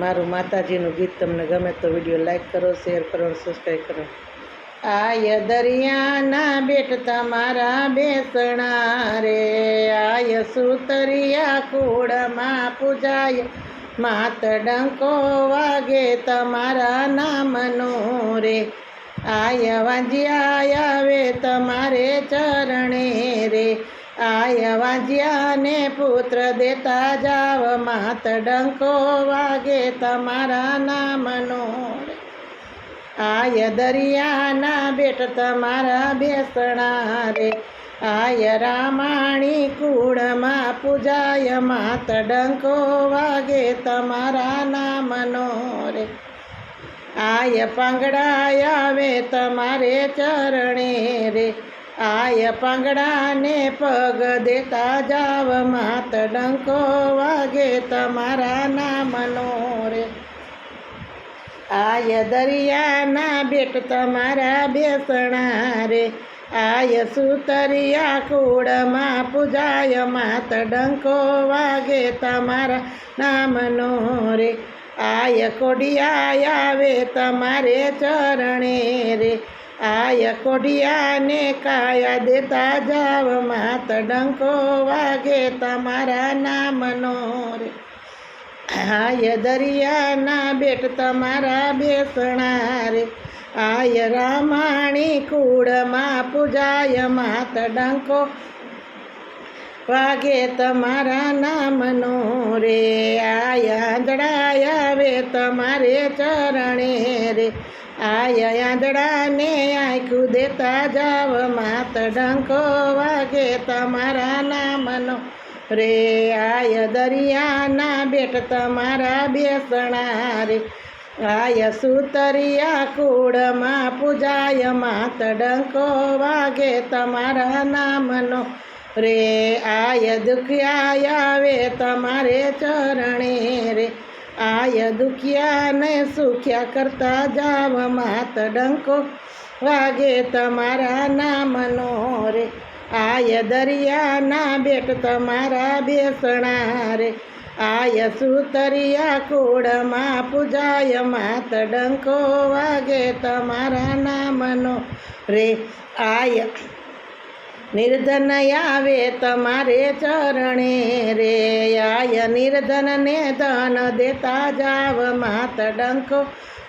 મારું માતાજીનું ગીત તમને ગમે તો વિડીયો લાઈક કરો, શેર કરો અને સબસ્ક્રાઈબ કરો. આય દરિયાના બેટ તમારા બેસણા રે, આય સુતરિયા કુળમાં પૂજાય, માત ડંકો વાગે તમારા નામનો રે. આય વાંજ્યા આવે તમારે ચરણે રે, આય વાંજ્યાને પુત્ર દેતા જાવ, માત ડંકો વાગે તમારા નામનો રે. આય દરિયાના બેટ તમારા બેસણા રે, આય રામાણી કુળમાં પૂજાય, માત ડંકો વાગે તમારા નામનો રે. આય પાંગડા આવે તમારે ચરણે રે, આય પાંગડાને પગ દેતા જાવ, માત ડંકો વાગે તમારા નામનો રે. આય દરિયાના બેટ તમારા બેસણા રે, આય સુતરિયા કુળમાં પૂજાય, માત ડંકો વાગે તમારા નામનો રે. આય કોડિયા આવે તમારે ચરણે રે, આય કોડિયાને કાયા દેતા જાવ, માત ડંકો વાગે તમારા નામનો રે. આય દરિયાના બેટ તમારા બેસણા રે, આય રામાણી કુળમાં પૂજાય, માત ડંકો વાગે તમારા નામનો રે. આય આંધળા આવે તમારે ચરણે રે, આય આંધળાને આંખું દેતા જાવ, માત ડંકો વાગે તમારા નામનો રે. આય દરિયાના બેટ તમારા બેસણા રે, આય સુતરિયા કુળમાં પૂજાય, માત ડંકો વાગે તમારા નામનો રે. આય દુખિયા આવે તમારે ચરણે રે, આય દુખિયાને સુખ્યા કરતા જાવ, માત ડંકો વાગે તમારા નામનો રે. આય દરિયાના બેટ તમારા બેસણા રે, આય સુતરિયા કુળમાં પૂજાય, માત ડંકો વાગે તમારા નામનો રે. આય નિર્ધન આવે તમારે ચરણે રે, આય નિર્ધનને ધન દેતા જાવ, માત ડંકો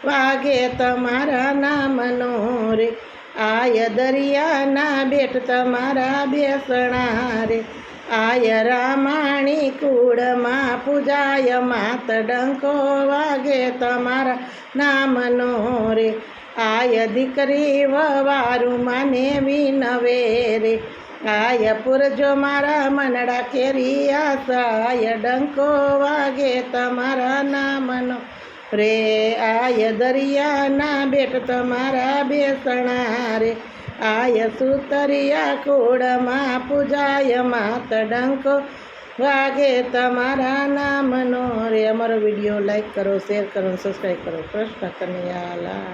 વાગે તમારા નામનો રે. આય દરિયાના બેટ તમારા બેસણા રે, આય રામાણી કુળમાં પૂજાય, માત ડંકો વાગે તમારા નામનો રે. આય દીકરી વવારું માને વિનવે રે, આય પૂરજો મારા મનડા કેરી આશા, આય ડંકો વાગે તમારા નામનો રે. આય દરિયાના બેટ તમારા બેસણા રે, આય સુતરિયા કુળમાં પૂજાય, માત ડંકો વાગે તમારા નામનો રે. અમારો વિડીયો લાઈક કરો, શેર કરો, સબસ્ક્રાઈબ કરો. કૃષ્ણ કનૈયા લાલ.